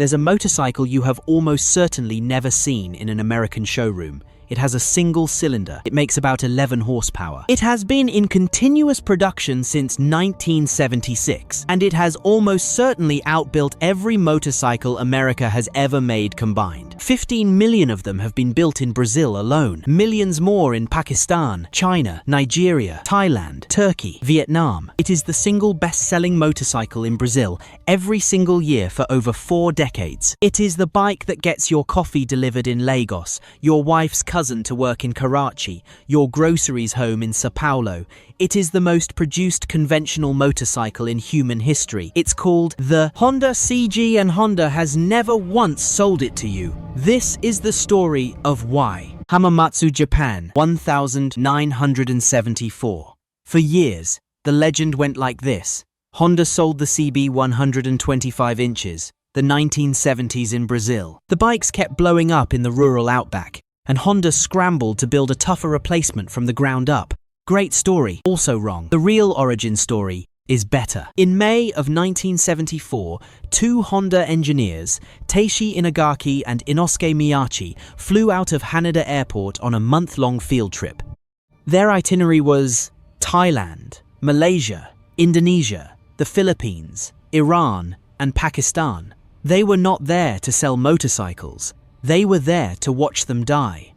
There's a motorcycle you have almost certainly never seen in an American showroom. It has a single cylinder. It makes about 11 horsepower. It has been in continuous production since 1976, and it has almost certainly outbuilt every motorcycle America has ever made combined. 15 million of them have been built in Brazil alone, millions more in Pakistan, China, Nigeria, Thailand, Turkey, Vietnam. It is the single best-selling motorcycle in Brazil every single year for over 4 decades. It is the bike that gets your coffee delivered in Lagos, your wife's cousin to work in Karachi, your groceries home in Sao Paulo. It is the most produced conventional motorcycle in human history. It's called the Honda CG, and Honda has never once sold it to you. This is the story of why. Hamamatsu, Japan, 1974. For years, the legend went like this. Honda sold the CB 125 inches, the 1970s in Brazil. The bikes kept blowing up in the rural outback, and Honda scrambled to build a tougher replacement from the ground up. Great story, also wrong. The real origin story is better. In May of 1974, 2 Honda engineers, Teishi Inagaki and Inosuke Miyachi, flew out of Haneda Airport on a month-long field trip. Their itinerary was Thailand, Malaysia, Indonesia, the Philippines, Iran, and Pakistan. They were not there to sell motorcycles. They were there to watch them die.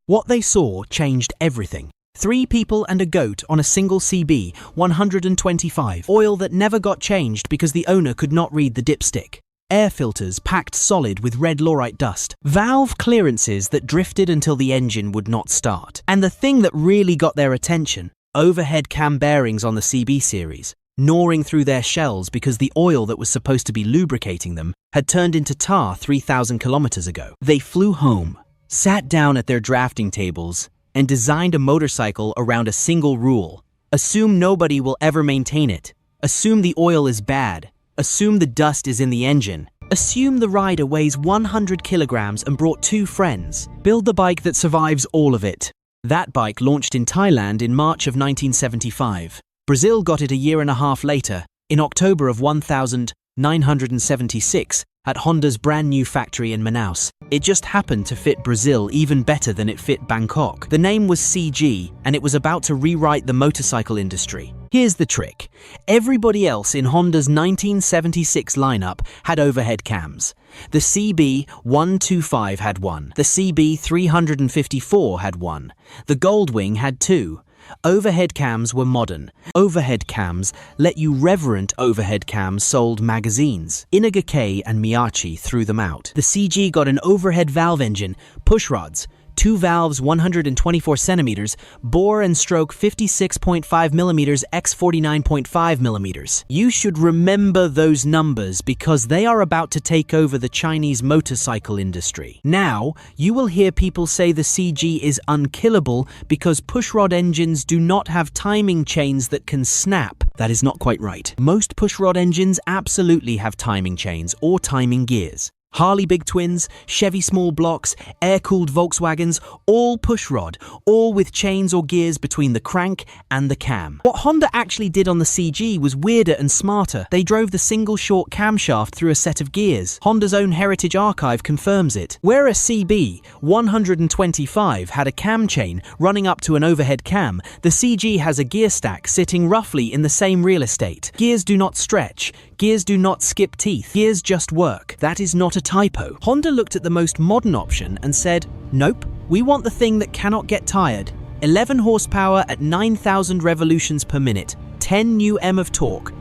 What they saw changed everything. 3 people and a goat on a single CB 125. Oil that never got changed because the owner could not read the dipstick. Air filters packed solid with red laurite dust. Valve clearances that drifted until the engine would not start. And the thing that really got their attention, overhead cam bearings on the CB series, gnawing through their shells because the oil that was supposed to be lubricating them had turned into tar 3,000 kilometers ago. They flew home, sat down at their drafting tables, and designed a motorcycle around a single rule. Assume nobody will ever maintain it. Assume the oil is bad. Assume the dust is in the engine. Assume the rider weighs 100 kilograms and brought 2 friends. Build the bike that survives all of it. That bike launched in Thailand in March of 1975. Brazil got it a year and a half later, in October of 1976, at Honda's brand new factory in Manaus. It just happened to fit Brazil even better than it fit Bangkok. The name was CG, and it was about to rewrite the motorcycle industry. Here's the trick. Everybody else in Honda's 1976 lineup had overhead cams. The CB 125 had one. The CB 354 had one. The Goldwing had 2. Overhead cams were modern. Overhead cams let you reverent overhead cams sold magazines. Inagaki and Miyachi threw them out. The CG got an overhead valve engine, pushrods, 2 valves 124 centimeters, bore and stroke 56.5 millimeters x 49.5 millimeters. You should remember those numbers because they are about to take over the Chinese motorcycle industry. Now, you will hear people say the CG is unkillable because pushrod engines do not have timing chains that can snap. That is not quite right. Most pushrod engines absolutely have timing chains or timing gears. Harley Big Twins, Chevy Small Blocks, air-cooled Volkswagens, all pushrod, all with chains or gears between the crank and the cam. What Honda actually did on the CG was weirder and smarter. They drove the single short camshaft through a set of gears. Honda's own heritage archive confirms it. Where a CB 125 had a cam chain running up to an overhead cam, the CG has a gear stack sitting roughly in the same real estate. Gears do not stretch. Gears do not skip teeth. Gears just work. That is not a typo. Honda looked at the most modern option and said, nope, we want the thing that cannot get tired. 11 horsepower at 9,000 revolutions per minute, 10 Nm of torque.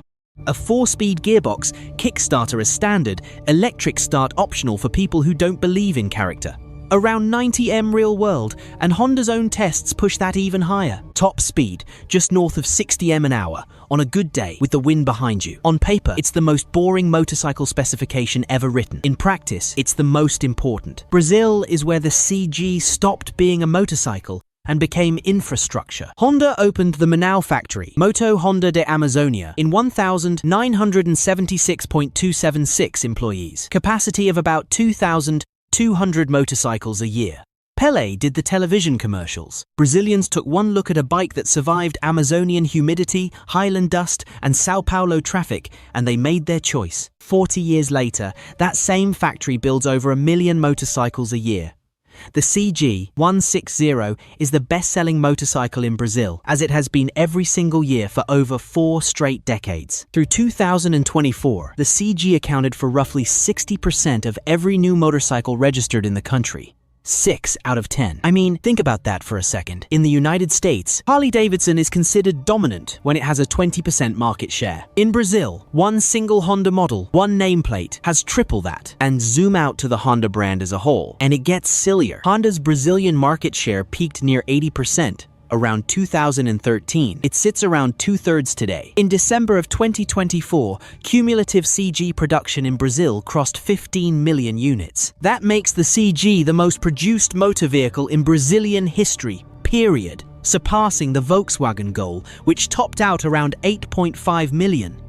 A 4-speed gearbox, Kickstarter as standard, electric start optional for people who don't believe in character. Around 90 m real world, and Honda's own tests push that even higher. Top speed, just north of 60 m an hour, on a good day with the wind behind you. On paper, it's the most boring motorcycle specification ever written. In practice, it's the most important. Brazil is where the CG stopped being a motorcycle and became infrastructure. Honda opened the Manaus factory, Moto Honda de Amazonia, in 1,976.276 employees, capacity of about 2,200 motorcycles a year. Pelé did the television commercials. Brazilians took one look at a bike that survived Amazonian humidity, highland dust, and Sao Paulo traffic, and they made their choice. 40 years later, that same factory builds over 1 million motorcycles a year. The CG 160 is the best-selling motorcycle in Brazil, as it has been every single year for over 4 straight decades. Through 2024, the CG accounted for roughly 60% of every new motorcycle registered in the country. 6 out of 10. I mean, think about that for a second. In the United States, Harley-Davidson is considered dominant when it has a 20% market share. In Brazil, one single Honda model, one nameplate, has triple that. And zoom out to the Honda brand as a whole, and it gets sillier. Honda's Brazilian market share peaked near 80%. Around 2013. It sits around 2/3 today. In December of 2024, cumulative CG production in Brazil crossed 15 million units. That makes the CG the most produced motor vehicle in Brazilian history, period, surpassing the Volkswagen goal, which topped out around 8.5 million.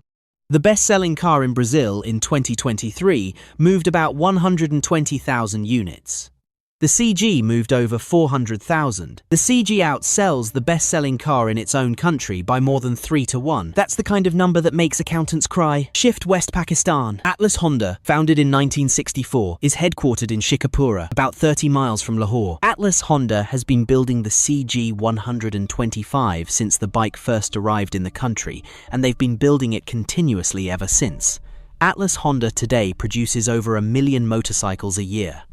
The best-selling car in Brazil in 2023 moved about 120,000 units. The CG moved over 400,000. The CG outsells the best-selling car in its own country by more than 3 to 1. That's the kind of number that makes accountants cry. Shift West Pakistan. Atlas Honda, founded in 1964, is headquartered in Shikapura, about 30 miles from Lahore. Atlas Honda has been building the CG 125 since the bike first arrived in the country, and they've been building it continuously ever since. Atlas Honda today produces over 1 million motorcycles a year.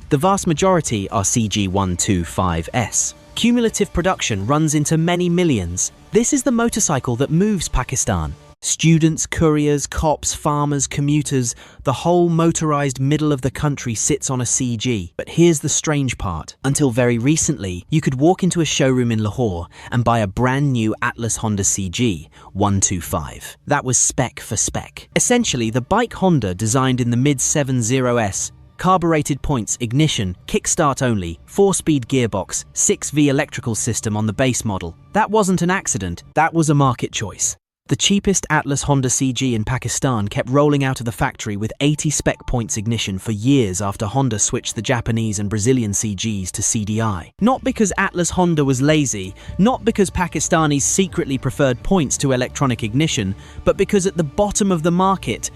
The vast majority are CG 125s. Cumulative production runs into many millions. This is the motorcycle that moves Pakistan. Students, couriers, cops, farmers, commuters, the whole motorized middle of the country sits on a CG. But here's the strange part. Until very recently, you could walk into a showroom in Lahore and buy a brand new Atlas Honda CG 125. That was spec for spec. Essentially, the bike Honda designed in the mid-70s, carbureted points, ignition, kickstart only, 4-speed gearbox, 6V electrical system on the base model. That wasn't an accident, that was a market choice. The cheapest Atlas Honda CG in Pakistan kept rolling out of the factory with 80 spec points ignition for years after Honda switched the Japanese and Brazilian CGs to CDI. Not because Atlas Honda was lazy, not because Pakistanis secretly preferred points to electronic ignition, but because at the bottom of the market,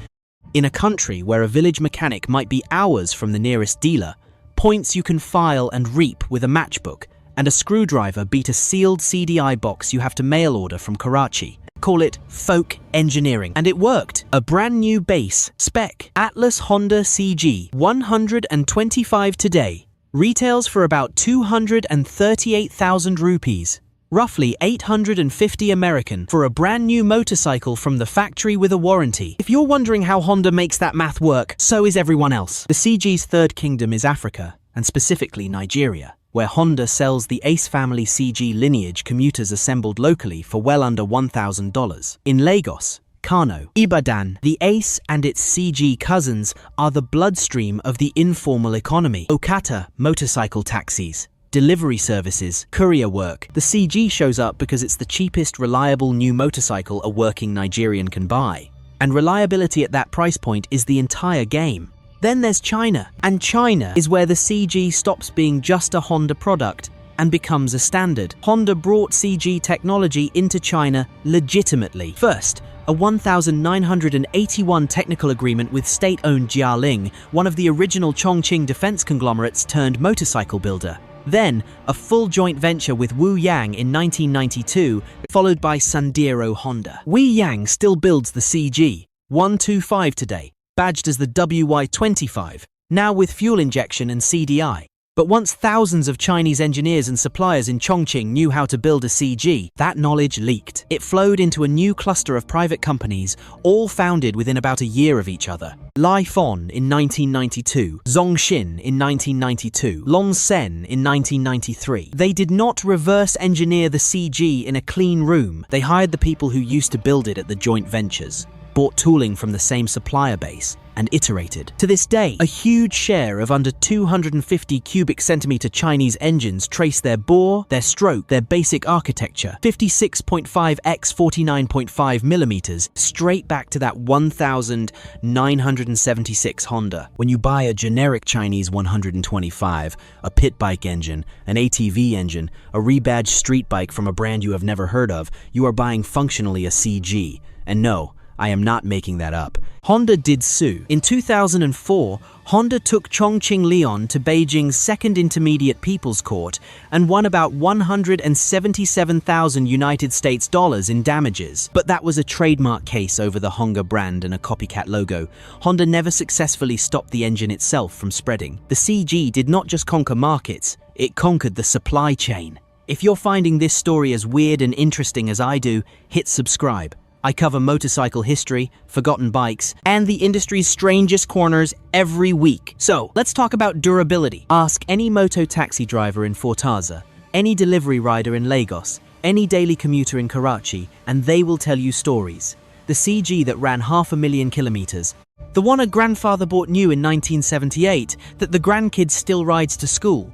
in a country where a village mechanic might be hours from the nearest dealer, points you can file and reap with a matchbook, and a screwdriver beat a sealed CDI box you have to mail order from Karachi. Call it folk engineering. And it worked. A brand new base, spec, Atlas Honda CG 125 today, retails for about 238,000 rupees. Roughly 850 American for a brand new motorcycle from the factory with a warranty. If you're wondering how Honda makes that math work, so is everyone else. The CG's third kingdom is Africa, and specifically Nigeria, where Honda sells the Ace family CG lineage commuters assembled locally for well under $1,000. In Lagos, Kano, Ibadan, the Ace and its CG cousins are the bloodstream of the informal economy. Okata, motorcycle taxis, delivery services, courier work. The CG shows up because it's the cheapest, reliable new motorcycle a working Nigerian can buy. And reliability at that price point is the entire game. Then there's China. And China is where the CG stops being just a Honda product and becomes a standard. Honda brought CG technology into China legitimately. First, a 1981 technical agreement with state-owned Jialing, one of the original Chongqing defense conglomerates turned motorcycle builder. Then, a full joint venture with Wu Yang in 1992, followed by Sandero Honda. Wu Yang still builds the CG 125 today, badged as the WY25, now with fuel injection and CDI. But once thousands of Chinese engineers and suppliers in Chongqing knew how to build a CG, that knowledge leaked. It flowed into a new cluster of private companies, all founded within about a year of each other. Lifon in 1992, Zhongxin in 1992, Longsen in 1993. They did not reverse engineer the CG in a clean room. They hired the people who used to build it at the joint ventures. bought tooling from the same supplier base, and iterated. To this day, a huge share of under 250 cubic centimeter Chinese engines trace their bore, their stroke, their basic architecture, 56.5 x 49.5 millimeters, straight back to that 1976 Honda. When you buy a generic Chinese 125, a pit bike engine, an ATV engine, a rebadged street bike from a brand you have never heard of, you are buying functionally a CG. And no, I am not making that up. Honda did sue. In 2004, Honda took Chongqing Leon to Beijing's Second Intermediate People's Court and won about $177,000 United States dollars in damages. But that was a trademark case over the Honda brand and a copycat logo. Honda never successfully stopped the engine itself from spreading. The CG did not just conquer markets, it conquered the supply chain. If you're finding this story as weird and interesting as I do, hit subscribe. I cover motorcycle history, forgotten bikes, and the industry's strangest corners every week. So, let's talk about durability. Ask any moto taxi driver in Fortaza, any delivery rider in Lagos, any daily commuter in Karachi, and they will tell you stories. The CG that ran 500,000 kilometers, the one a grandfather bought new in 1978 that the grandkid still rides to school.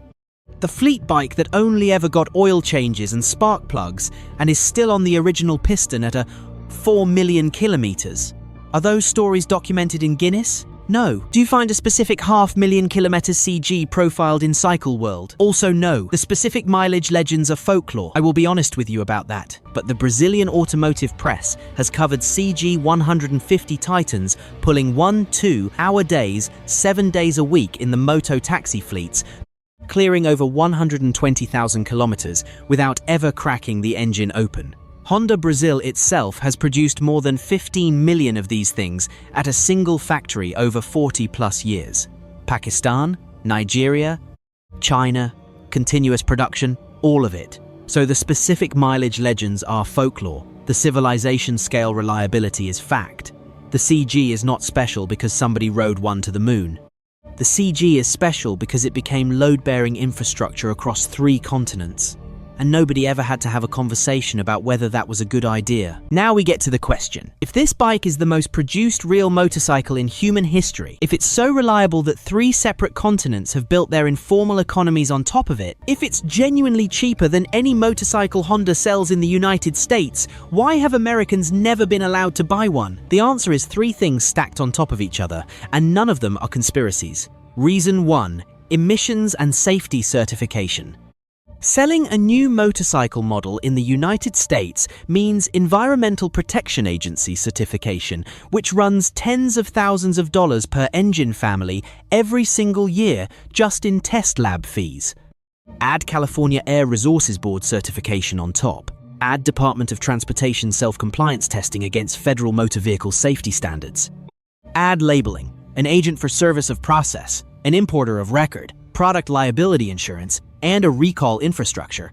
The fleet bike that only ever got oil changes and spark plugs and is still on the original piston at a 4 million kilometers. Are those stories documented in Guinness? No. Do you find a specific 500,000 kilometers CG profiled in Cycle World? Also no. The specific mileage legends are folklore. I will be honest with you about that. But the Brazilian automotive press has covered CG 150 Titans pulling 1-2 hour days, 7 days a week in the moto taxi fleets, clearing over 120,000 kilometers without ever cracking the engine open. Honda Brazil itself has produced more than 15 million of these things at a single factory over 40 plus years. Pakistan, Nigeria, China, continuous production, all of it. So the specific mileage legends are folklore. The civilization scale reliability is fact. The CG is not special because somebody rode one to the moon. The CG is special because it became load-bearing infrastructure across 3 continents. And nobody ever had to have a conversation about whether that was a good idea. Now we get to the question. If this bike is the most produced real motorcycle in human history, if it's so reliable that 3 separate continents have built their informal economies on top of it, if it's genuinely cheaper than any motorcycle Honda sells in the United States, why have Americans never been allowed to buy one? The answer is 3 things stacked on top of each other, and none of them are conspiracies. Reason 1. Emissions and safety certification. Selling a new motorcycle model in the United States means Environmental Protection Agency certification, which runs tens of thousands of dollars per engine family every single year just in test lab fees. Add California Air Resources Board certification on top. Add Department of Transportation self-compliance testing against federal motor vehicle safety standards. Add labeling, an agent for service of process, an importer of record, product liability insurance, and a recall infrastructure.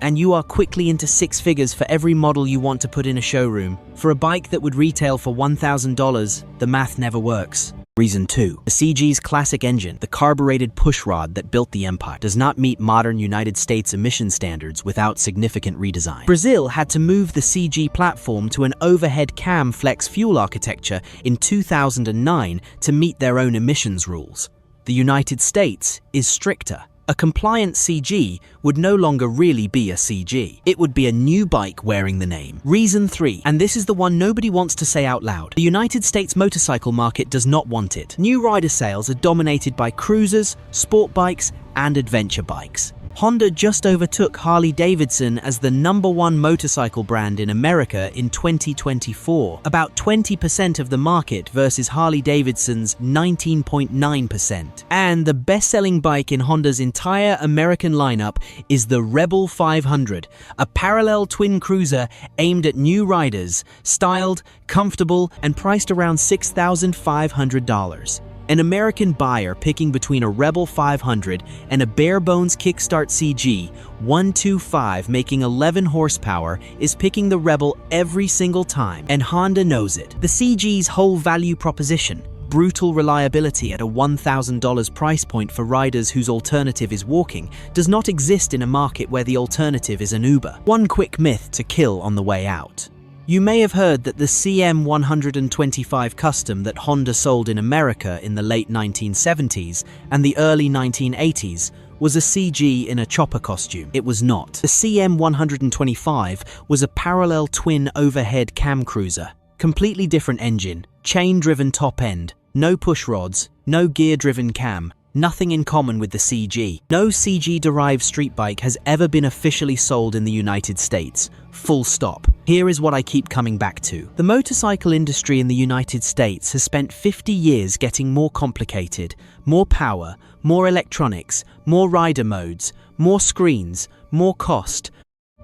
And you are quickly into 6 figures for every model you want to put in a showroom. For a bike that would retail for $1,000, the math never works. Reason 2. The CG's classic engine, the carbureted pushrod that built the empire, does not meet modern United States emission standards without significant redesign. Brazil had to move the CG platform to an overhead cam flex fuel architecture in 2009 to meet their own emissions rules. The United States is stricter. A compliant CG would no longer really be a CG. It would be a new bike wearing the name. Reason 3, and this is the one nobody wants to say out loud. The United States motorcycle market does not want it. New rider sales are dominated by cruisers, sport bikes, and adventure bikes. Honda just overtook Harley-Davidson as the #1 motorcycle brand in America in 2024, about 20% of the market versus Harley-Davidson's 19.9%. And the best-selling bike in Honda's entire American lineup is the Rebel 500, a parallel twin cruiser aimed at new riders, styled, comfortable, and priced around $6,500. An American buyer picking between a Rebel 500 and a bare-bones kickstart CG 125 making 11 horsepower is picking the Rebel every single time, and Honda knows it. The CG's whole value proposition, brutal reliability at a $1,000 price point for riders whose alternative is walking, does not exist in a market where the alternative is an Uber. One quick myth to kill on the way out. You may have heard that the CM125 Custom that Honda sold in America in the late 1970s and the early 1980s was a CG in a chopper costume. It was not. The CM125 was a parallel twin overhead cam cruiser. Completely different engine, chain-driven top end, no push rods, no gear-driven cam, nothing in common with the CG. No CG-derived street bike has ever been officially sold in the United States. Full stop. Here is what I keep coming back to. The motorcycle industry in the United States has spent 50 years getting more complicated, more power, more electronics, more rider modes, more screens, more cost.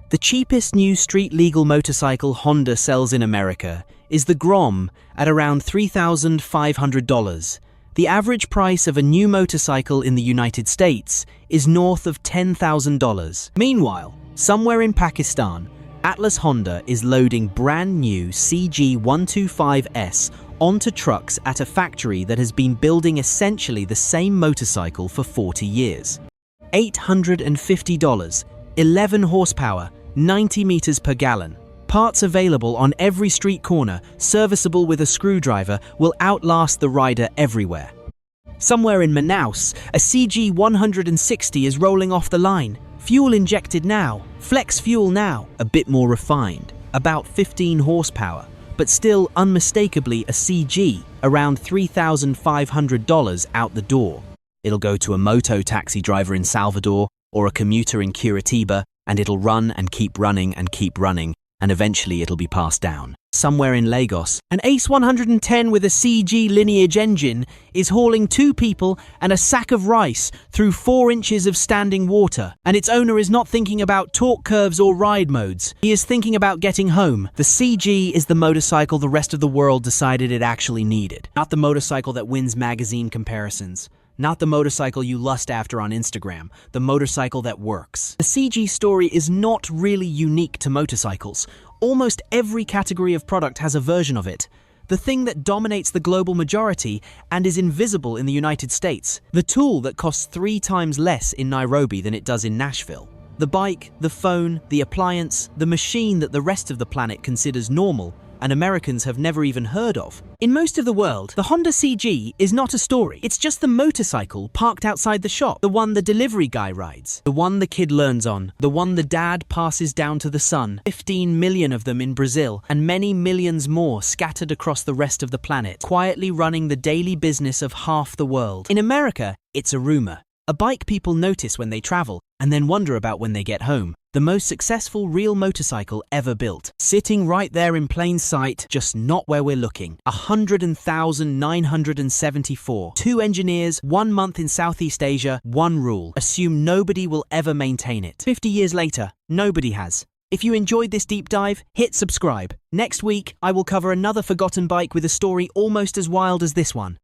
The cheapest new street-legal motorcycle Honda sells in America is the Grom at around $3,500. The average price of a new motorcycle in the United States is north of $10,000. Meanwhile, somewhere in Pakistan, Atlas Honda is loading brand new CG125S onto trucks at a factory that has been building essentially the same motorcycle for 40 years. $850, 11 horsepower, 90 meters per gallon. Parts available on every street corner, serviceable with a screwdriver, will outlast the rider everywhere. Somewhere in Manaus, a CG160 is rolling off the line. Fuel injected now, flex fuel now, a bit more refined, about 15 horsepower, but still unmistakably a CG, around $3,500 out the door. It'll go to a moto taxi driver in Salvador or a commuter in Curitiba, and it'll run and keep running and keep running, and eventually it'll be passed down. Somewhere in Lagos, an Ace 110 with a CG lineage engine is hauling 2 people and a sack of rice through 4 inches of standing water, and its owner is not thinking about torque curves or ride modes. He is thinking about getting home. The CG is the motorcycle the rest of the world decided it actually needed. Not the motorcycle that wins magazine comparisons. Not the motorcycle you lust after on Instagram, the motorcycle that works. The CG story is not really unique to motorcycles. Almost every category of product has a version of it. The thing that dominates the global majority and is invisible in the United States. The tool that costs 3 times less in Nairobi than it does in Nashville. The bike, the phone, the appliance, the machine that the rest of the planet considers normal and Americans have never even heard of. In most of the world, the Honda CG is not a story. It's just the motorcycle parked outside the shop, the one the delivery guy rides, the one the kid learns on, the one the dad passes down to the son. 15 million of them in Brazil, and many millions more scattered across the rest of the planet, quietly running the daily business of half the world. In America, it's a rumor. A bike people notice when they travel, and then wonder about when they get home. The most successful real motorcycle ever built. Sitting right there in plain sight, just not where we're looking. 100,974. 2 engineers, 1 month in Southeast Asia, 1 rule. Assume nobody will ever maintain it. 50 years later, nobody has. If you enjoyed this deep dive, hit subscribe. Next week, I will cover another forgotten bike with a story almost as wild as this one.